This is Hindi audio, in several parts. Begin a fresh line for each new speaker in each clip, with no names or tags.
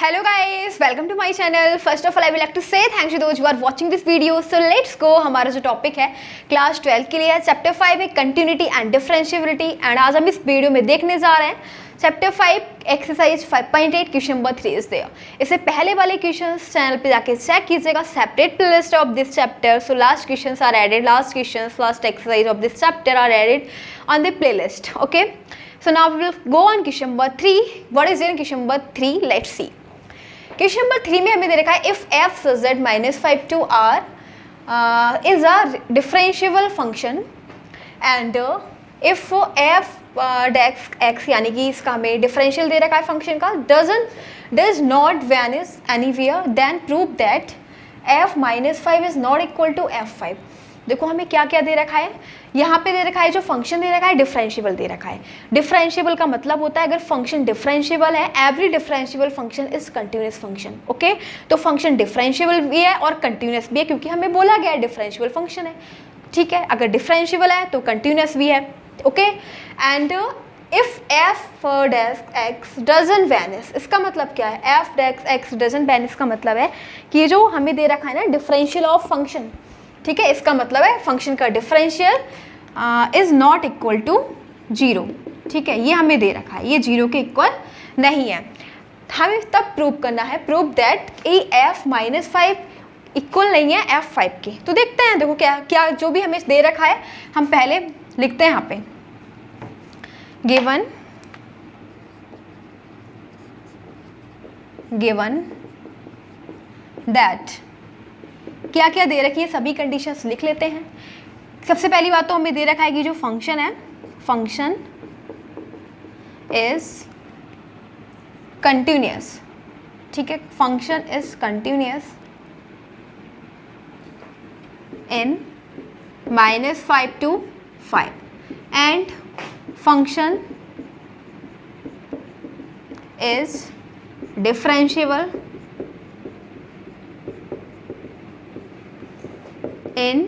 Hello guys, welcome to my channel. First of all, I would like to say thanks to those who are watching this video. So let's go. हमारा जो टॉपिक है क्लास 12 के लिए है, चैप्टर 5 है कंटिन्यूटी एंड डिफरेंशिएबिलिटी। एंड आज हम इस वीडियो में देखने जा रहे हैं chapter 5 exercise 5.8 question number 3 is there. इससे पहले वाले क्वेश्चंस चैनल पे जाके चेक कीजिएगा, separate playlist of this chapter. So last questions are added, last questions, last exercise of this chapter are added on the playlist. Okay, so now we will go on question number 3. What is there in question number 3? Let's see. Question number 3 में हमें दे रखा है if f such that -5 to r is a differentiable function and if f dash x यानी कि इसका हमें डिफरेंशियल दे रखा है फंक्शन का does not vanish anywhere then prove that f -5 is not equal to f5। देखो हमें क्या क्या दे रखा है, यहाँ पे दे रखा है जो फंक्शन दे रखा है डिफरेंशिएबल दे रखा है। डिफरेंशिएबल का मतलब होता है अगर फंक्शन डिफरेंशिएबल है, every differentiable function is continuous function. Okay, तो फंक्शन डिफरेंशिएबल भी है और कंटिन्यूअस भी है क्योंकि हमें बोला गया है डिफरेंशिएबल फंक्शन है। ठीक है, अगर डिफरेंशिएबल है तो कंटिन्यूअस भी है। Okay, and if f dash x doesn't vanish, इसका मतलब क्या है? f dash x doesn't vanish का मतलब है कि ये जो हमें दे रखा है ना डिफरेंशियल ऑफ फंक्शन, ठीक है, इसका मतलब है फंक्शन का differential is not equal to 0। ठीक है, ये हमें दे रखा है, ये 0 के इक्वल नहीं है। हमें तब प्रूव करना है, प्रूव दैट f -5 इक्वल नहीं है f5 के। तो देखते हैं, देखो क्या क्या जो भी हमें दे रखा है हम पहले लिखते हैं यहाँ पे। गिवन दैट क्या क्या दे रखी है सभी कंडीशंस लिख लेते हैं। सबसे पहली बात तो हमें दे रखा है कि जो फंक्शन है फंक्शन इज कंटिन्यूअस। ठीक है, function is continuous in -5 to 5 and function is differentiable in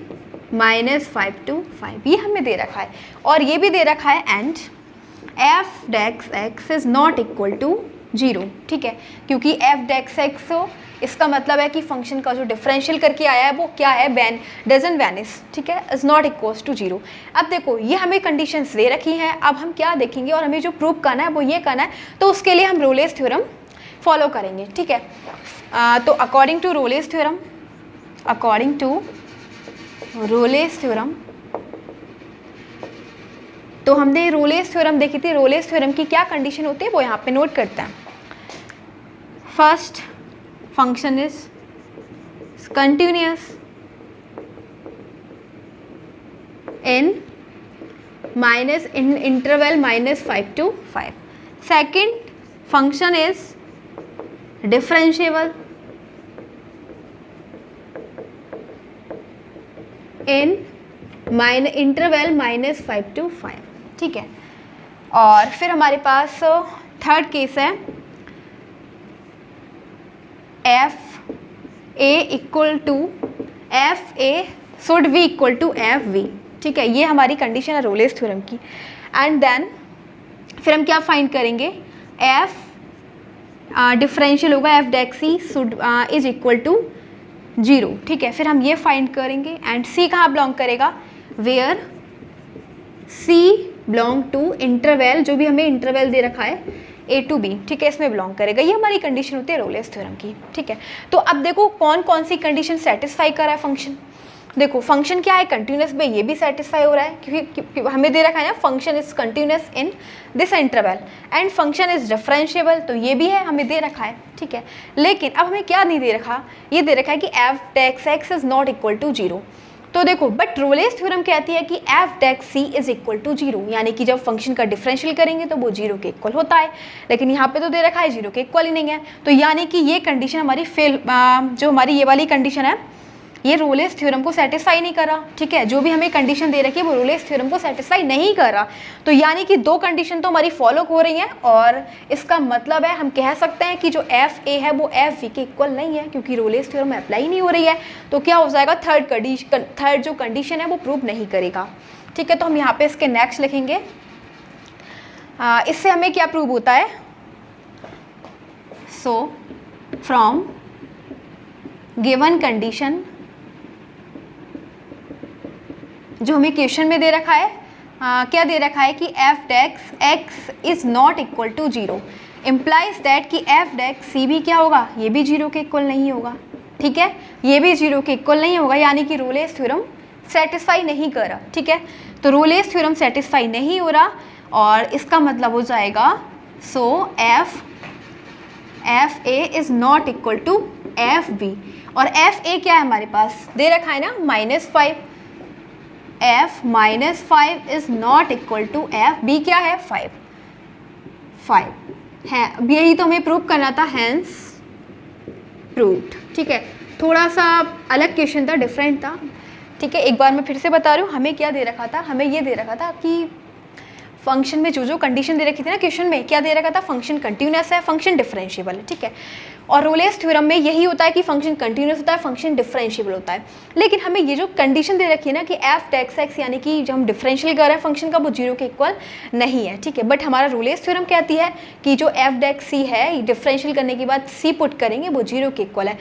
-5 to 5। ये हमें दे रखा है और ये भी दे रखा है and f dash x is not equal to 0। ठीक है, क्योंकि f डेक्स एक्स इसका मतलब है कि फंक्शन का जो डिफरेंशियल करके आया है वो क्या है, डजंट वैनिश। ठीक है, इज नॉट इक्वल्स टू 0। अब देखो ये हमें कंडीशंस दे रखी हैं, अब हम क्या देखेंगे और हमें जो प्रूव करना है वो ये करना है, तो उसके लिए हम रोलेस थ्योरम फॉलो करेंगे। ठीक है, तो अकॉर्डिंग टू रोलेस थ्योरम तो हमने रोलेस थ्योरम देखी थी। रोलेस थ्योरम की क्या कंडीशन होती है वो यहाँ पे नोट करते हैं। First, function is continuous in interval -5 to 5। Second, function is differentiable in interval -5 to 5। ठीक है, और फिर हमारे पास थर्ड केस है f a equal to f a should v equal to f v। ठीक है, ये हमारी कंडीशन है रोलेस थ्योरम की। एंड देन फिर हम क्या फाइंड करेंगे, f डिफरेंशियल होगा f dash c should is equal to 0। ठीक है, फिर हम ये फाइंड करेंगे एंड c कहाँ बिलोंग करेगा, where c belong to interval, जो भी हमें इंटरवल दे रखा है a to b। ठीक है, इसमें बिलोंग करेगा। ये हमारी कंडीशन होती है रोलेस थ्योरम की। ठीक है, तो अब देखो कौन कौन सी कंडीशन सेटिस्फाई कर रहा है फंक्शन। देखो फंक्शन क्या है कंटिन्यूअस में, ये भी सेटिस्फाई हो रहा है क्योंकि हमें दे रखा है ना function is continuous in this interval and function is differentiable, तो ये भी है हमें दे रखा है। ठीक है, लेकिन अब हमें क्या नहीं दे रखा, ये दे रखा है कि f dash x is not equal to 0। तो देखो बट रोलेस थ्योरम कहती है कि f dash c is equal to 0, यानी कि जब फंक्शन का डिफरेंशियल करेंगे तो वो 0 के इक्वल होता है, लेकिन यहाँ पे तो दे रखा है 0 के इक्वल ही नहीं है। तो यानी कि ये कंडीशन हमारी फेल, जो हमारी ये वाली कंडीशन है ये रोलेस थ्योरम को सेटिस्फाई नहीं कर रहा। ठीक है, जो भी हमें कंडीशन दे रखी है वो रोलेस थ्योरम को सेटिस्फाई नहीं कर रहा। तो यानी कि दो कंडीशन तो हमारी फॉलो हो रही हैं और इसका मतलब है हम कह सकते हैं कि जो एफ ए है वो एफ वी के इक्वल नहीं है क्योंकि रोलेस थ्योरम अप्लाई नहीं हो रही है। तो क्या हो जाएगा, थर्ड जो कंडीशन है वो प्रूव नहीं करेगा। ठीक है, तो हम यहाँ पे इसके नेक्स्ट लिखेंगे। इससे हमें क्या प्रूव होता है, सो फ्रॉम गिवन कंडीशन, जो हमें क्वेश्चन में दे रखा है, क्या दे रखा है कि f dash x is not equal to zero, implies that कि एफ डेक्स सी भी क्या होगा, ये भी जीरो के इक्वल नहीं होगा, ठीक है, ये भी जीरो के इक्वल नहीं होगा, यानी कि रोलेस थ्योरम सेटिस्फाई नहीं कर रहा, ठीक है। तो रोलेस थ्योरम सेटिस्फाई नहीं हो रहा और इसका मतलब हो जाएगा so F A is not equal to F B, और एफ ए क्या है हमारे पास दे रखा है ना -5, F -5 is not equal to F B क्या है 5 है। अब यही तो हमें प्रूव करना था, हैंस प्रूव्ड, ठीक है। थोड़ा सा अलग क्वेश्चन था, डिफरेंट था, ठीक है। एक बार मैं फिर से बता रही हूँ, हमें क्या दे रखा था, हमें ये दे रखा था कि फंक्शन में जो कंडीशन दे रखी थी ना क्वेश्चन में, क्या दे रखा था, फंक्शन कंटिन्यूअस है, फंक्शन डिफरेंशिएबल है, ठीक है। और रोलेस थ्योरम में यही होता है कि फंक्शन कंटिन्यूअस होता है, फंक्शन डिफरेंशिएबल होता है। लेकिन हमें ये जो कंडीशन दे रखी है ना कि एफ डेक्स एक्स, यानी कि जो हम डिफरेंशियल कर रहे हैं फंक्शन का, वो जीरो के इक्वल नहीं है, ठीक है। बट हमारा रोलेस थ्योरम कहती है कि जो एफ डेक्स सी है, डिफरेंशियल करने के बाद सी पुट करेंगे, वो जीरो के इक्वल है।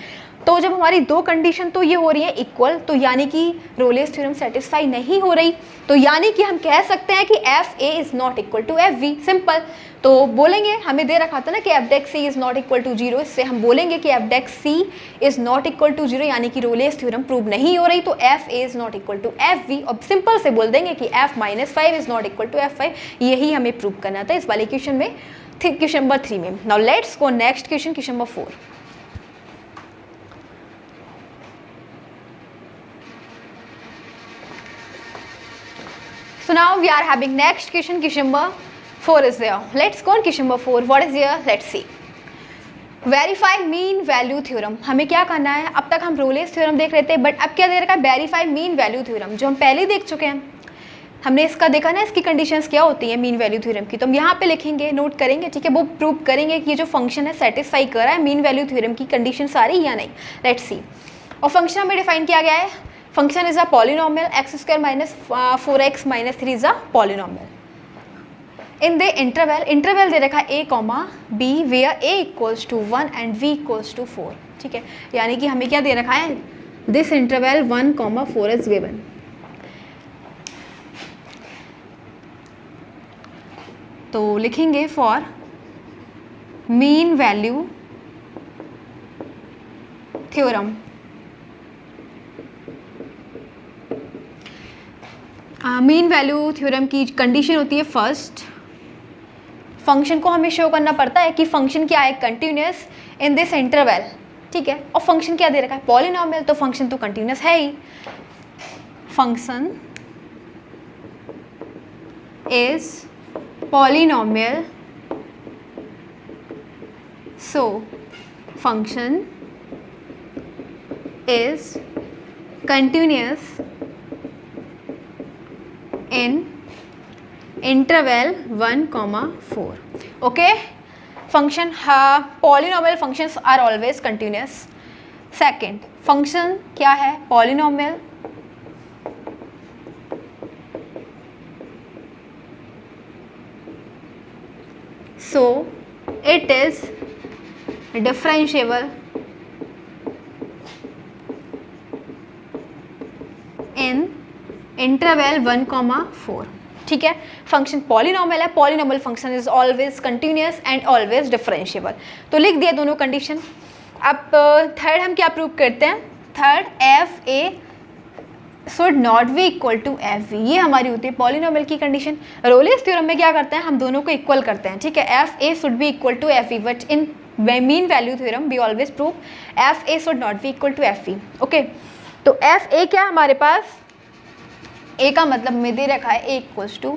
तो जब हमारी दो कंडीशन तो ये हो रही है इक्वल, तो यानी कि रोलेस थ्योरम सेटिस्फाई नहीं हो रही, तो यानी कि हम कह सकते हैं कि F A is not equal to F v, simple. तो बोलेंगे, हमें दे रखा था ना कि f dash c is not equal to zero, इससे हम बोलेंगे कि f dash c is not equal to zero, यानी कि रोलेस थ्योरम प्रूव नहीं हो रही, तो F A is not equal to F v. अब सिंपल से बोल देंगे कि f -5 is not equal to F 5, यही हमें प्रूव करना था इस वाले क्वेश्चन में, क्वेश्चन नंबर 3 में। Now let's go next question, question number 4। So now we are having next question, question number 4 is there. Let's go on question number 4. What is here? Let's see. Verify mean value theorem, हमें क्या करना है, अब तक हम रोलेस थ्योरम देख रहे थे, बट अब क्या दे रखा है, वेरीफाई मीन वैल्यू थ्योरम, जो हम पहले देख चुके हैं। हमने इसका देखा ना, इसकी कंडीशंस क्या होती है मीन वैल्यू थ्योरम की, तो हम यहाँ पे लिखेंगे, नोट करेंगे, ठीक है। वो प्रूव करेंगे कि ये जो फंक्शन है सेटिस्फाई कर रहा है मीन वैल्यू थ्योरम की कंडीशन सारी या नहीं। Let's see. और फंक्शन हमें डिफाइन किया गया है, function is a polynomial, x² - 4x - 3 is a polynomial in the interval दे रखा है a, b where a equals to 1 and v equals to 4, ठीक है। यानी कि हमें क्या दे रखा है, दिस इंटरवल 1, 4 इज गिवन। तो लिखेंगे for mean value theorem, mean value theorem की कंडीशन होती है, फर्स्ट फंक्शन को हमें शो करना पड़ता है कि फंक्शन क्या है, कंटिन्यूस इन दिस इंटरवल, ठीक है। और फंक्शन क्या दे रखा है, पॉलिनोमियल, तो फंक्शन तो कंटिन्यूस है ही। Function is polynomial, so function is continuous in interval 1, 4. Okay, function polynomial functions are always continuous. Second, function क्या है, polynomial, so it is differentiable in interval 1, 4, ठीक है। फंक्शन पॉलिनोमियल है, polynomial function is always continuous and always differentiable. तो लिख दिया दोनों कंडीशन। अब थर्ड हम क्या प्रूव करते हैं, third F A should not be equal to F v, ये हमारी होती है पॉलिनोमियल की कंडीशन। रोलेस थ्योरम में क्या करते हैं, हम दोनों को इक्वल करते हैं, ठीक है। F A should be equal to F V, but in mean value theorem we always prove F A should not be equal to F V, okay. तो एफ ए क्या हमारे पास, ए का मतलब में दे रखा है A equals to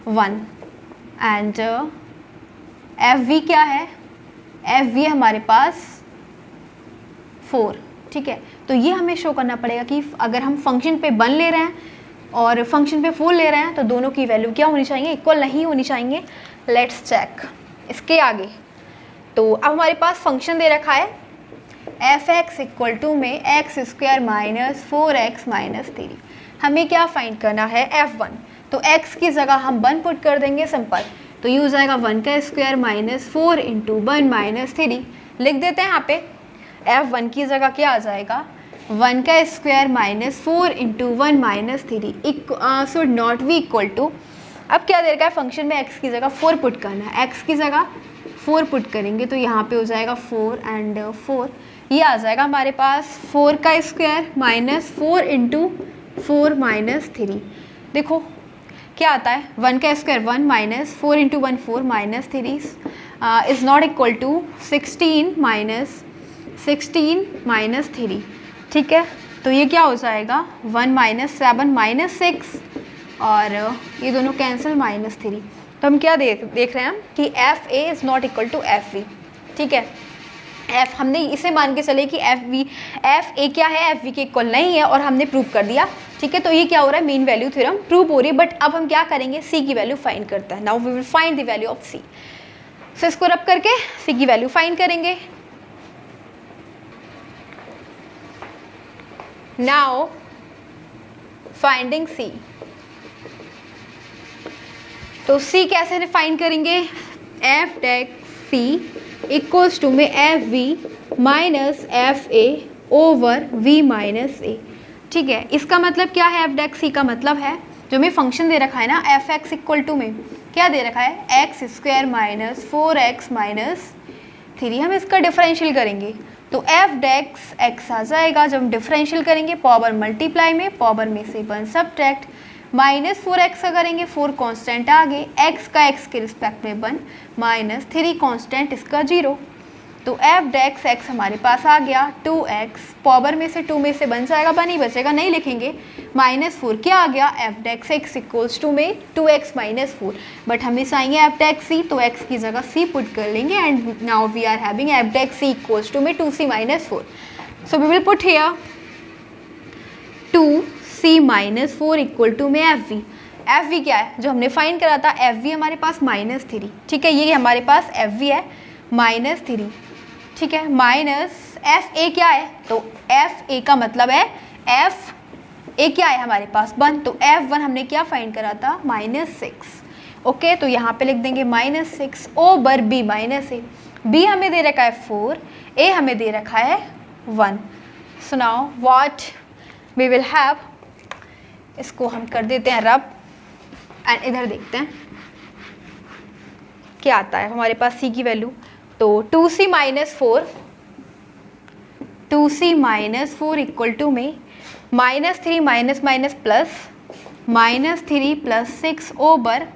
1 and F V क्या है, एफ वी हमारे पास 4, ठीक है। तो ये हमें शो करना पड़ेगा कि अगर हम फंक्शन पे 1 ले रहे हैं और फंक्शन पे 4 ले रहे हैं तो दोनों की वैल्यू क्या होनी चाहिए, इक्वल नहीं होनी चाहिए। लेट्स चेक इसके आगे। तो अब हमारे पास फंक्शन दे रखा है एफ एक्स इक्वल टू में x² - 4x - 3, हमें क्या फाइंड करना है, f1। तो x की जगह हम 1 पुट कर देंगे, सिंपल। तो ये हो जाएगा 1 का स्क्वायर -4 × 1 - 3 लिख देते हैं यहाँ पे f1 की जगह क्या आ जाएगा 1 का square minus 4 into 1 minus 3 should not be equal to, अब क्या दे रखा है फंक्शन में x की जगह 4 पुट करना है, x की जगह 4 पुट करेंगे तो यहाँ पे हो जाएगा 4 एंड 4, ये आ जाएगा हमारे पास 4 का स्क्वायर माइनस 4 इंटू 4 माइनस 3। देखो क्या आता है 1 का square 1 minus 4 into 1 4 minus 3 is not equal to 16 minus 3। ठीक है, तो ये क्या हो जाएगा 1 माइनस 7 माइनस 6 और ये दोनों कैंसिल माइनस 3। तो हम क्या देख रहे हैं कि F A is not equal to F V. ठीक है, एफ हमने इसे मान के चले कि एफ ए क्या है, एफ वी के इक्वल नहीं है और हमने प्रूव कर दिया। ठीक है, तो ये क्या हो रहा है मीन वैल्यू थ्योरम प्रूव हो रही है। बट अब हम क्या करेंगे, सी की वैल्यू फाइंड करते हैं। Now we will find the value of C. So इसको रब करके सी की वैल्यू फाइंड करेंगे। नाउ फाइंडिंग सी, तो सी कैसे फाइंड करेंगे, F dash C equals to में F V minus F A over V minus A. ठीक है, इसका मतलब क्या है, एफ डेक्स सी का मतलब है जो हमें फंक्शन दे रखा है ना एफ एक्स इक्वल टू में क्या दे रखा है x square minus 4x minus 3, हम इसका डिफरेंशियल करेंगे तो एफ डेक्स एक्स आ जाएगा। जब हम डिफरेंशियल करेंगे पावर मल्टीप्लाई में, पावर में से 1 सब्ट्रैक्ट, माइनस 4x का करेंगे 4 कांस्टेंट आगे, x का x के रिस्पेक्ट में 1 माइनस 3 कांस्टेंट इसका 0। तो एफ डेक्स एक्स हमारे पास आ गया 2x, पावर में से 2 में से बन जाएगा, 1 ही बचेगा नहीं लिखेंगे, माइनस 4 क्या आ गया F dash X equals to में 2x माइनस 4। बट हमें चाहिए एफ डेक्स सी, तो x की जगह c पुट कर लेंगे and now we are having F dash C equals to में 2c minus 4। So we will put here 2c minus 4 equal to में एफ वी क्या है जो हमने फाइंड करा था, एफ वी हमारे पास माइनस 3। ठीक है, ये हमारे पास एफ वी है माइनस 3। ठीक है, माइनस एफ ए क्या है, तो एफ ए का मतलब है एफ ए क्या है हमारे पास 1, तो एफ 1 हमने क्या फाइंड करा था माइनस 6। ओके, तो यहाँ पे लिख देंगे माइनस 6 ओवर बी माइनस ए। बी हमें दे रखा है 4, ए हमें दे रखा है 1। So now what we will have, इसको हम कर देते हैं रब एंड इधर देखते हैं क्या आता है हमारे पास सी की वैल्यू। तो 2c माइनस 4 इक्वल टू में minus 3 minus minus plus minus 3 plus 6 over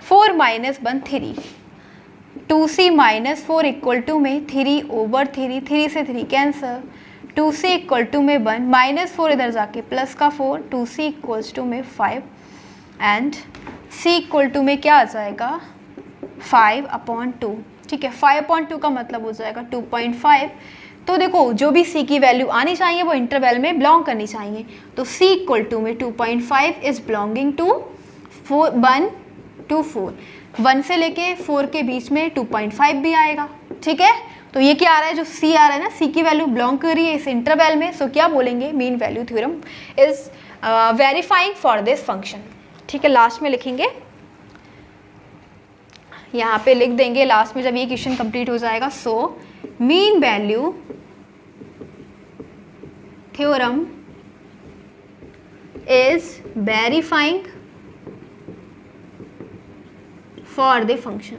4 minus 1 3। 2c minus 4 equal to में 3 ओवर 3, 3 से 3 कैंसर, 2c इक्वल टू में 1 माइनस 4 इधर जाके प्लस का 4, 2c इक्वल्स टू में 5 एंड c इक्वल टू में क्या आ जाएगा 5/2। ठीक है, 5/2 का मतलब हो जाएगा 2.5। तो देखो जो भी c की वैल्यू आनी चाहिए वो इंटरवल में बिलोंग करनी चाहिए, तो c इक्वल टू में 2.5 इज बिलोंगिंग टू 1 to 4, 1 से लेके 4 के बीच में 2.5 भी आएगा। ठीक है, तो ये क्या आ रहा है जो c आ रहा है ना, c की वैल्यू बिलोंग कर रही है इस इंटरवल में। सो क्या बोलेंगे, mean value theorem is verifying for this function. ठीक है, लास्ट में लिखेंगे, यहाँ पे लिख देंगे लास्ट में जब ये क्वेश्चन कंप्लीट हो जाएगा। So mean value theorem is verifying for the function.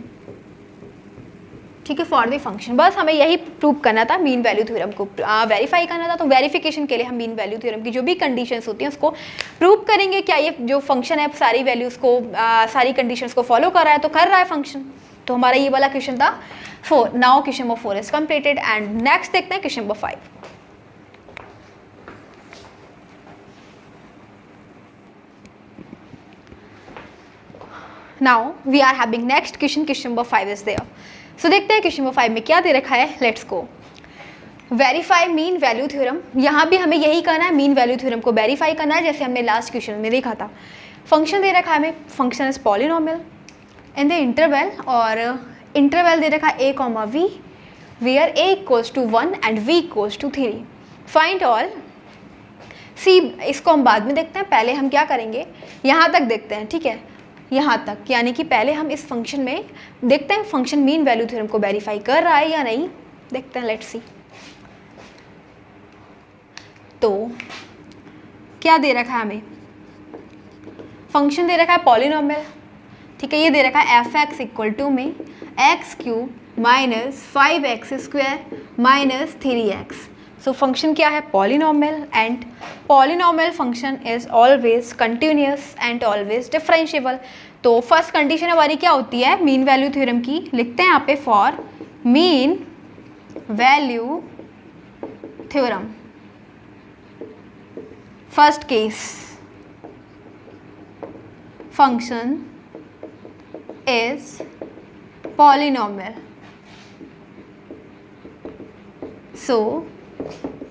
ठीक है, फॉर द फंक्शन, बस हमें यही प्रूव करना था, मीन वैल्यू थ्योरम को वेरीफाई करना था। तो वेरिफिकेशन के लिए हम मीन वैल्यू थ्योरम की जो भी कंडीशंस होती हैं उसको प्रूव करेंगे, क्या ये जो फंक्शन है सारी वैल्यूज़ को सारी कंडीशंस को फॉलो कर रहा है, तो कर रहा है फंक्शन। तो हमारा ये वाला क्वेश्चन था 4। Now question number 4 is completed and next देखते हैं question number 5। Now we are having next question, question number 5 is there. So देखते हैं क्वेश्चन नंबर 5 में क्या दे रखा है, let's go. Verify mean value theorem, यहाँ भी हमें यही करना है, मीन वैल्यू थ्योरम को वेरीफाई करना है जैसे हमने लास्ट क्वेश्चन में देखा था। फंक्शन दे रखा है हमें, function is polynomial in the interval, और इंटरवल दे रखा है a, v where a equals to 1 and v equals to 3। Find all C, इसको हम बाद में देखते हैं, पहले हम क्या करेंगे यहाँ तक देखते हैं। ठीक है, यहाँ तक, यानी कि पहले हम इस फंक्शन में देखते हैं फंक्शन मीन वैल्यू थ्योरम को वेरीफाई कर रहा है या नहीं। देखते हैं, लेट्स सी। तो क्या दे रखा है हमें, फंक्शन दे रखा है पॉलिनोमियल, ठीक है। ये दे रखा है एफ एक्स इक्वल टू में x cube minus 5x² minus 3x। So function क्या है, polynomial, and polynomial function is always continuous and always differentiable. तो फर्स्ट कंडीशन हमारी क्या होती है, मीन वैल्यू थ्योरम की, लिखते हैं यहाँ पे for mean value theorem. First case, function is polynomial, so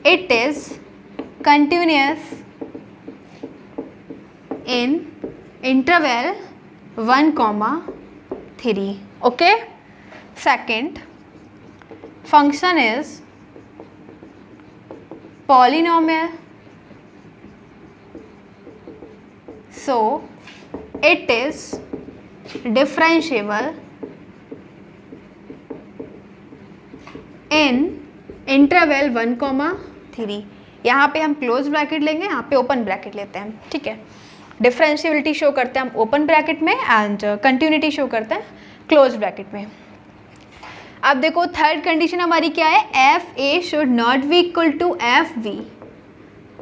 it is continuous in interval 1,3. okay. Second, function is polynomial, so it is differentiable in interval 1,3. यहाँ पे हम क्लोज ब्रैकेट लेंगे, यहाँ पे ओपन ब्रैकेट लेते हैं, ठीक है। डिफरेंशिएबिलिटी शो करते हैं हम ओपन ब्रैकेट में एंड कंटिन्यूटी शो करते हैं क्लोज ब्रैकेट में। अब देखो थर्ड कंडीशन हमारी क्या है, F A should not be equal to F B,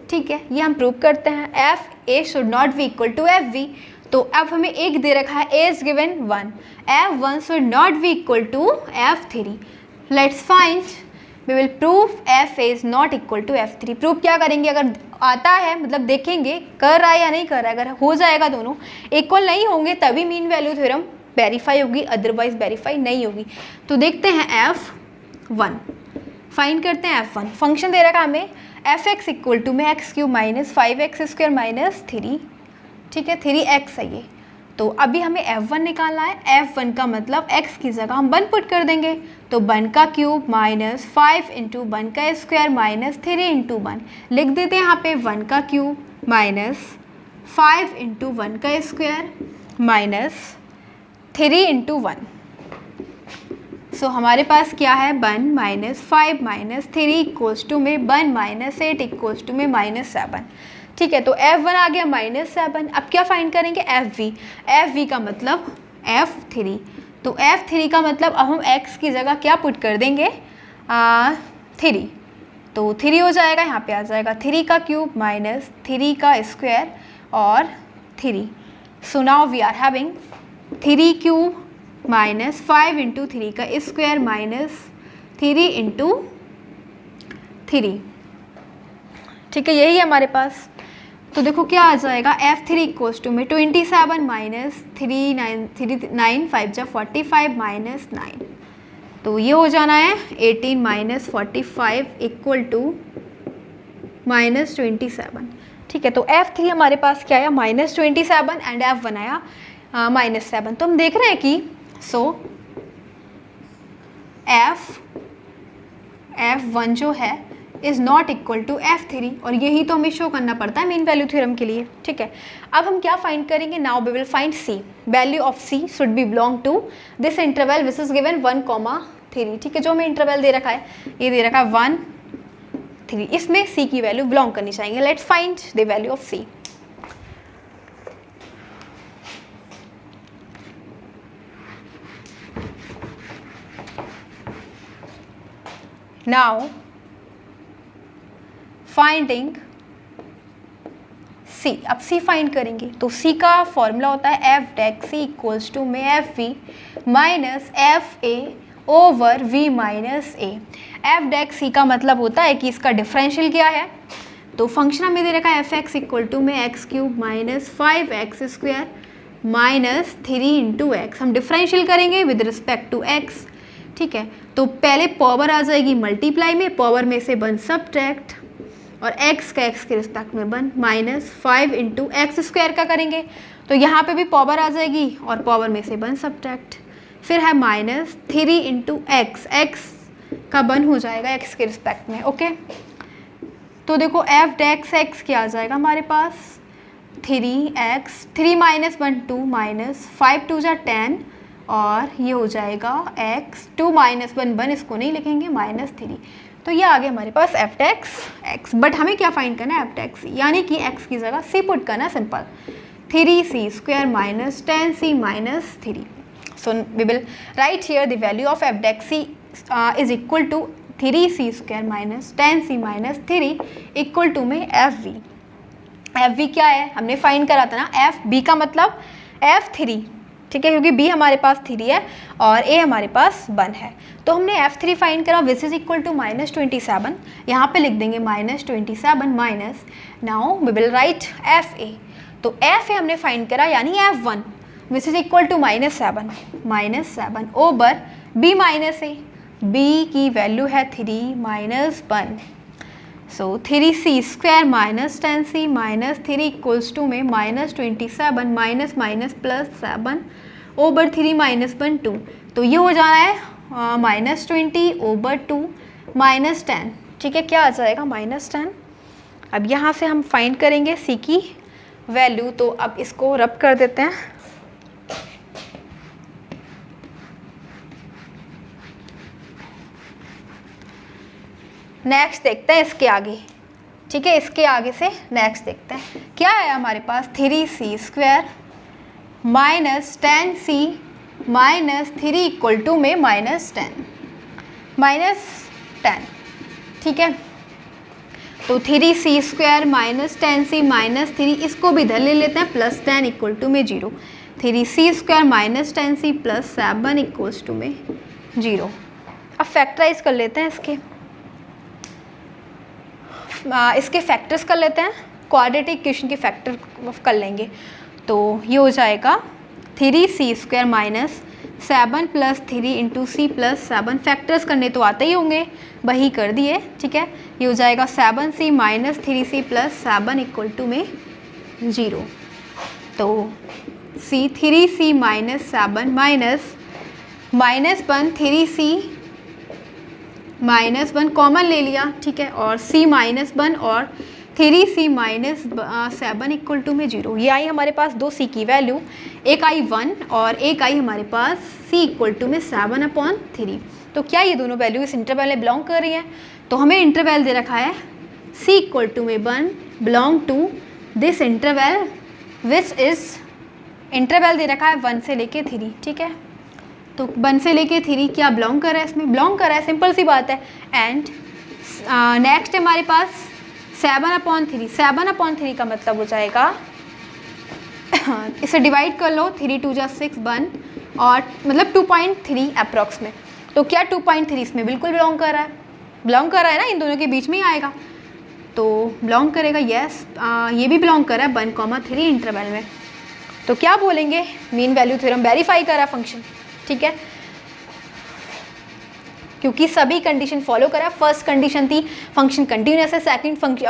ठीक है। ये हम प्रूव करते हैं, F A should not be equal to F B. तो अब हमें एक दे रखा है, A is given 1, f1 should not be equal to f3। Let's find, we will prove f is not equal to f3। Prove क्या करेंगे, अगर आता है मतलब देखेंगे कर रहा है या नहीं कर रहा है, अगर हो जाएगा दोनों इक्वल नहीं होंगे तभी मीन वैल्यू थ्योरम वेरीफाई होगी, अदरवाइज वेरीफाई नहीं होगी। तो देखते हैं f1, फाइंड करते हैं f1। फंक्शन दे रखा हमें एफ एक्स इक्वल टू में x cube minus 5x² minus 3, ठीक है, 3x है ये। तो अभी हमें f1 निकालना है, f1 का मतलब x की जगह हम 1 पुट कर देंगे, तो 1 का क्यूब माइनस 5 इंटू 1 का स्क्वायर माइनस 3 इंटू 1, लिख देते हैं यहाँ पे 1 का क्यूब माइनस 5 इंटू 1 का स्क्वायर माइनस 3 इंटू 1। सो हमारे पास क्या है, 1 माइनस 5 माइनस 3 इक्वल्स टू में 1 माइनस 8 इक्वल्स टू में -7, ठीक है। तो f1 आ गया -7। अब क्या फाइंड करेंगे, fv का मतलब f3। तो f3 का मतलब अब हम x की जगह क्या पुट कर देंगे, 3, तो 3 हो जाएगा, यहाँ पे आ जाएगा 3 का क्यूब माइनस 3 का स्क्वायर और 3। So now we are having 3 cube minus 5 into 3 का स्क्वायर माइनस 3 इंटू 3, ठीक है, यही है हमारे पास। तो देखो क्या आ जाएगा, f3 इक्वल्स टू में 27 माइनस 9 5 जा 45 माइनस 9, तो ये हो जाना है 18 माइनस 45 इक्वल टू माइनस 27, ठीक है। तो f3 हमारे पास क्या आया, -27 एंड f1 आया -7। तो हम देख रहे हैं कि f1 जो है is not equal to f3, और यही तो हमें शो करना पड़ता है मीन वैल्यू थ्योरम के लिए, ठीक है। अब हम क्या फाइंड करेंगे, now we will find c, value of c should be belong to this interval which is given 1,3, ठीक है। जो हमें इंटरवल दे रखा है, ये दे रखा है 1, 3, इसमें c की वैल्यू बिलोंग करनी चाहिए। Let's find the value of c। Now finding c, अब c फाइंड करेंगे तो c का फॉर्मूला होता है f dash c equals to में fv minus fa over v minus a। f dash c का मतलब होता है कि इसका डिफरेंशियल क्या है, तो फंक्शन हमें दे रखा है एफ एक्स इक्वल टू में x cube minus 5x² minus 3 into x. हम डिफरेंशियल करेंगे विद रिस्पेक्ट टू x, ठीक है। तो पहले पावर आ जाएगी मल्टीप्लाई में, पावर में से 1 सब्ट्रैक्ट, और x का x के रिस्पेक्ट में 1 माइनस 5 इंटू एक्स स्क्वायर का करेंगे, तो यहाँ पे भी पावर आ जाएगी और पावर में से 1 सब्ट्रैक्ट, फिर है माइनस 3 इंटू एक्स, एक्स का 1 हो जाएगा x के रिस्पेक्ट में, ओके। तो देखो f डेक्स x क्या आ जाएगा हमारे पास 3x, 3 माइनस 1 2 माइनस 5 2 जा 10 और ये हो जाएगा x 2 माइनस 1 इसको नहीं लिखेंगे -3। तो ये आ गया हमारे पास एफ डेक्स x। बट हमें क्या फाइंड करना है, एफ डेक्स c, यानी कि x की जगह c पुट करना है, simple 3c² minus 10c minus 3। So we will write here the value of F dash c is equal to 3c² minus 10c minus 3 equal to में fv। fv क्या है, हमने फाइंड करा था ना, fb का मतलब f3, ठीक है, क्योंकि b हमारे पास 3 है और a हमारे पास 1 है। तो हमने f3 फाइंड करा विच इज इक्वल टू -27। यहाँ पे लिख देंगे -27 minus, now we will write fa। तो fa हमने फाइंड करा यानी f1 which is equal to -7 over b minus a। b की वैल्यू है 3 minus 1, so 3c² minus 10c minus 3 equals to में -27 minus minus plus 7 over 3 minus 1 2। तो ये हो जाना है -20 ओवर 2 माइनस 10, ठीक है, क्या आ जाएगा -10। अब यहाँ से हम फाइंड करेंगे c की वैल्यू, तो अब इसको रब कर देते हैं। नेक्स्ट देखते हैं इसके आगे, ठीक है, इसके आगे से नेक्स्ट देखते हैं क्या है हमारे पास, 3c² minus 10c minus 3 equal to में -10, ठीक है। तो 3c² माइनस 10c माइनस 3, इसको भी इधर ले लेते हैं, प्लस 10 इक्वल टू में 0। 3c² minus 10c plus 7 equals to में 0। अब फैक्टराइज कर लेते हैं इसके फैक्टर्स कर लेते हैं, क्वाड्रेटिक इक्वेशन के फैक्टर कर लेंगे। तो ये हो जाएगा 3c² minus 7 plus 3 into C plus 7, factors करने तो आते ही होंगे, वही कर दिए, ठीक है। ये हो जाएगा 7c minus 3c plus 7 equal to में 0। तो 3c minus 7 minus -1 3c -1 common ले लिया, ठीक है, और c -1 और 3c माइनस 7 इक्वल टू में 0। ये आई हमारे पास दो c की वैल्यू, एक आई 1 और एक आई हमारे पास c इक्वल टू में 7/3। तो क्या ये दोनों वैल्यू इस इंटरवल में बिलोंग कर रही हैं? तो हमें इंटरवल दे रखा है c इक्वल टू में 1 belong to this interval which is, interval दे रखा है 1 से लेके 3, ठीक है। तो 1 से लेके 3 क्या बिलोंग कर रहा है, इसमें बिलोंग कर रहा है, सिंपल सी बात है। एंड नेक्स्ट हमारे पास 7/3, 7/3 का मतलब हो जाएगा इसे डिवाइड कर लो, 3 2 6 1 और मतलब 2.3 अप्रॉक्स में। तो क्या 2.3 इसमें बिल्कुल बिलोंग कर रहा है, बिलोंग कर रहा है ना, इन दोनों के बीच में ही आएगा, तो बिलोंग करेगा, यस। ये भी बिलोंग कर रहा है 1,3 इंटरवल में। तो क्या बोलेंगे, मीन वैल्यू थ्योरम वेरीफाई कर रहा है फंक्शन, ठीक है, क्योंकि सभी कंडीशन फॉलो करा। फर्स्ट कंडीशन थी फंक्शन कंटिन्यूअस है,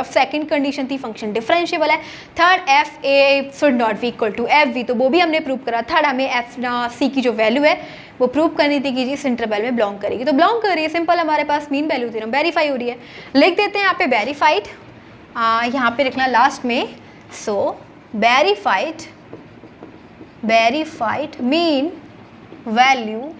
सेकंड कंडीशन थी फंक्शन डिफरेंशिएबल है, third F A should not be equal to F V, तो वो भी हमने प्रूव करा। थर्ड हमें एफ सी की जो वैल्यू है वो प्रूव करनी थी कि जिस इंटरवल में बिलोंग करेगी, तो बिलोंग कर रही है, सिंपल, हमारे पास मीन वैल्यू थ्योरम वेरीफाई हो रही है। लिख देते हैं यहाँ पे वेरीफाइड, यहाँ पे लिखना लास्ट में, सो वेरीफाइड मीन वैल्यू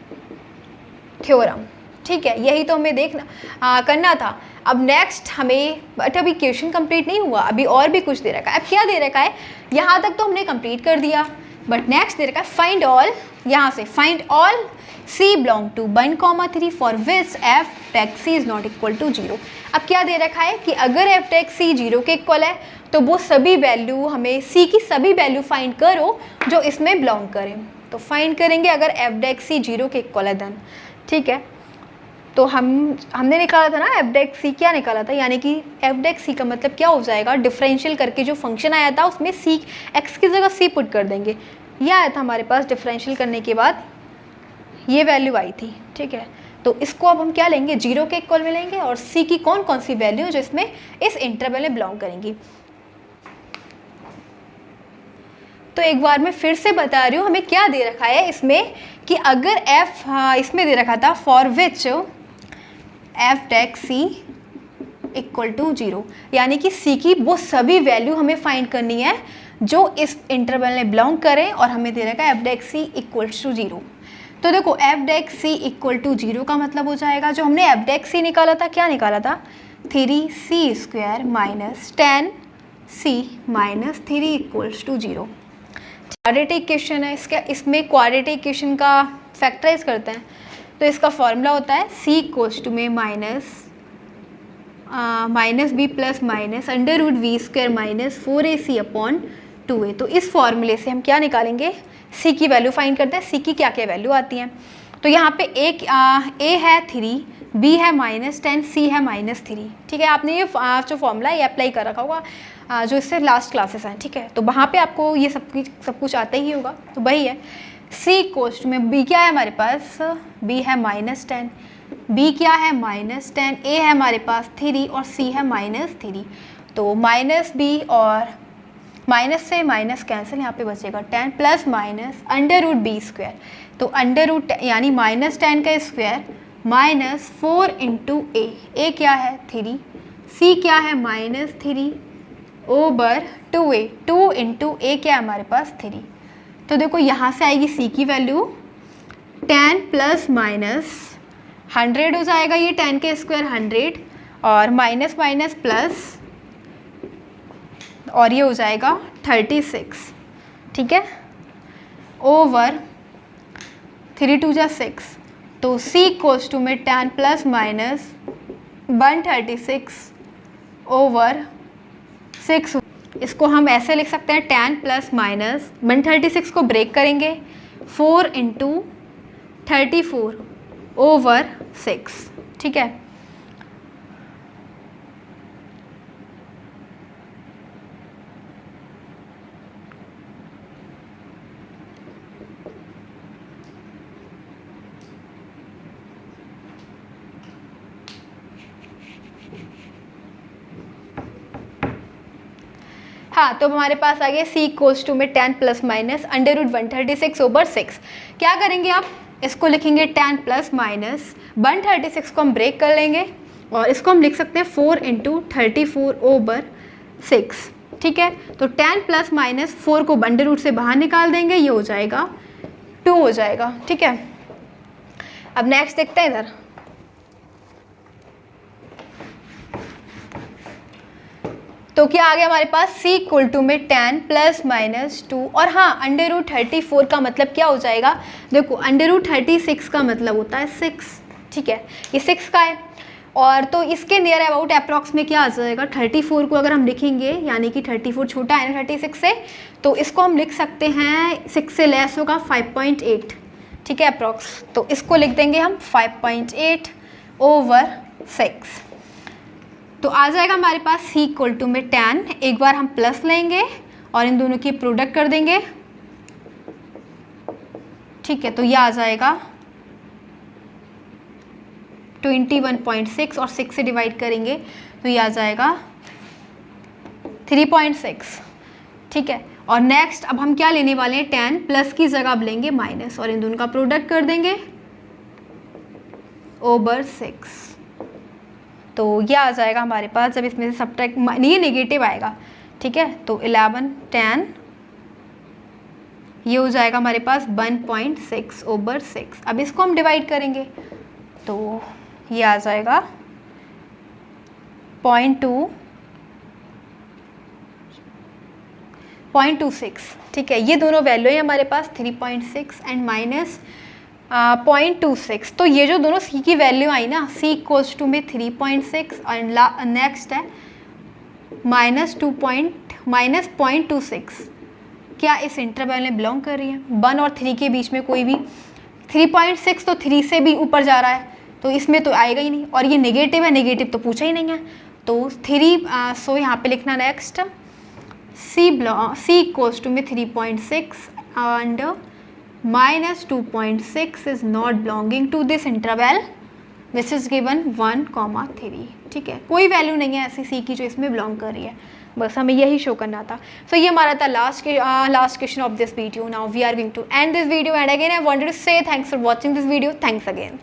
थ्योरम, ठीक है। यही तो हमें देखना करना था। अब नेक्स्ट हमें, बट अभी क्वेश्चन कंप्लीट नहीं हुआ, अभी और भी कुछ दे रखा है। अब क्या दे रखा है, यहाँ तक तो हमने कंप्लीट कर दिया, बट नेक्स्ट दे रखा है फाइंड ऑल, यहाँ से find all c belong to 1,3 for which f dash c is not equal to 0। अब क्या दे रखा है कि अगर f टेक c 0 के इक्वल है तो वो सभी वैल्यू, हमें c की सभी वैल्यू फाइंड करो जो इसमें बिलोंग करें। तो फाइंड करेंगे अगर f डेक c 0 के इक्वल है देन, ठीक है। तो हमने निकाला था ना f डेक c, क्या निकाला था, यानी कि f डेक c का मतलब क्या हो जाएगा, डिफरेंशियल करके जो फंक्शन आया था उसमें c x की जगह c पुट कर देंगे। यह आया था हमारे पास डिफरेंशियल करने के बाद, ये वैल्यू आई थी, ठीक है। तो इसको अब हम क्या लेंगे, 0 के इक्वल में लेंगे और c की कौन कौन सी वैल्यू जो इसमें इस इंटरवल में बिलोंग करेंगी। तो एक बार मैं फिर से बता रही हूँ, हमें क्या दे रखा है इसमें कि अगर f, इसमें दे रखा था for which f dash c equal to 0, यानी कि c की वो सभी वैल्यू हमें फाइंड करनी है जो इस इंटरवल में बिलोंग करें, और हमें दे रखा है f dash c equal to 0। तो देखो F dash C equal to 0 का मतलब हो जाएगा, जो हमने एफ डेक सी निकाला था क्या निकाला था, 3c² minus 10c minus 3 equals to 0। Quadratic equation है इसका, इसमें क्वाड्रेटिक इक्वेशन का फैक्टराइज करते हैं तो इसका फॉर्मूला होता है c इक्वल्स टू में minus B plus minus √v² minus 4ac upon 2a। तो इस फॉर्मूले से हम क्या निकालेंगे, c की वैल्यू फाइंड करते हैं, c की क्या क्या वैल्यू आती हैं। तो यहाँ पे a है 3, b है -10, c है -3। ठीक है, आपने ये जो फॉर्मूला है ये अप्लाई कर रखा होगा जो इससे लास्ट क्लासेस हैं। ठीक है, तो वहाँ पे आपको ये सब कुछ आता ही होगा, तो वही है c कोस्ट में b क्या है हमारे पास, b है -10, b क्या है -10, a है हमारे पास 3 और c है -3। तो -b और माइनस से माइनस कैंसिल, यहाँ पे बचेगा 10 प्लस माइनस √b²। तो अंडर यानी -10 का स्क्वायर माइनस 4 इंटू a क्या है 3, c क्या है -3 ओवर 2a, 2 इंटू a क्या है हमारे पास 3। तो देखो यहाँ से आएगी c की वैल्यू 10 प्लस माइनस 100 हो जाएगा, ये 10 के स्क्वायर 100 और माइनस माइनस प्लस और ये हो जाएगा 36। ठीक है, ओवर 3 2 जा 6। तो c इक्वल्स टू में 10 प्लस माइनस 136 ओवर 6। इसको हम ऐसे लिख सकते हैं 10 प्लस माइनस 136 को ब्रेक करेंगे 4 इंटू 34 ओवर 6। ठीक है, हाँ, तो हमारे पास आ गया c इक्वल्स टू में 10 प्लस माइनस √136 ओवर 6। क्या करेंगे आप, इसको लिखेंगे 10 प्लस माइनस 136 को हम ब्रेक कर लेंगे और इसको हम लिख सकते हैं 4 इंटू 34 ओवर 6। ठीक है, तो 10 प्लस माइनस 4 को अंडर रूट से बाहर निकाल देंगे, ये हो जाएगा 2 हो जाएगा। ठीक है, अब नेक्स्ट देखते हैं इधर। तो क्या आ गया हमारे पास c इक्वल टू में 10 प्लस माइनस 2 और हाँ √34 का मतलब क्या हो जाएगा, देखो √36 का मतलब होता है 6। ठीक है, ये 6 का है और तो इसके नियर अबाउट अप्रॉक्स में क्या आ जाएगा, 34 को अगर हम लिखेंगे यानी कि 34 छोटा है ना 36 से, तो इसको हम लिख सकते हैं 6 से लेस होगा 5.8। ठीक है, अप्रॉक्स, तो इसको लिख देंगे हम 5.8 ओवर 6। तो आ जाएगा हमारे पास c इक्वल टू में 10, एक बार हम प्लस लेंगे और इन दोनों की प्रोडक्ट कर देंगे। ठीक है, तो ये आ जाएगा 21.6 और 6 से डिवाइड करेंगे तो ये आ जाएगा 3.6। ठीक है, और नेक्स्ट अब हम क्या लेने वाले हैं, 10 प्लस की जगह अब लेंगे माइनस और इन दोनों का प्रोडक्ट कर देंगे ओवर 6। तो ये आ जाएगा हमारे पास, जब इसमें से सब्ट्रैक्ट ये नेगेटिव आएगा। ठीक है, तो 11 10 ये हो जाएगा हमारे पास 1.6 ओवर 6। अब इसको हम डिवाइड करेंगे तो ये आ जाएगा 0.26। ठीक है, ये दोनों वैल्यू है हमारे पास 3.6 एंड माइनस 0.26। तो ये जो दोनों c की वैल्यू आई ना, c इक्वल्स टू में 3.6 और नेक्स्ट है -0.26। क्या इस इंटरवल में बिलोंग कर रही है, 1 और 3 के बीच में कोई भी 3.6 तो 3 से भी ऊपर जा रहा है तो इसमें तो आएगा ही नहीं, और ये नेगेटिव है, नेगेटिव तो पूछा ही नहीं है। तो 3 सो यहाँ पे लिखना नेक्स्ट c इक्वल्स टू में 3.6 and -2.6 is not belonging to this interval which is given 1,3। ठीक है, कोई वैल्यू नहीं है ऐसी c की जो इसमें बिलोंग कर रही है, बस हमें यही शो करना था। सो ये हमारा था last question of this video. Now we are going to end this video and again I wanted to say thanks for watching this video. Thanks again.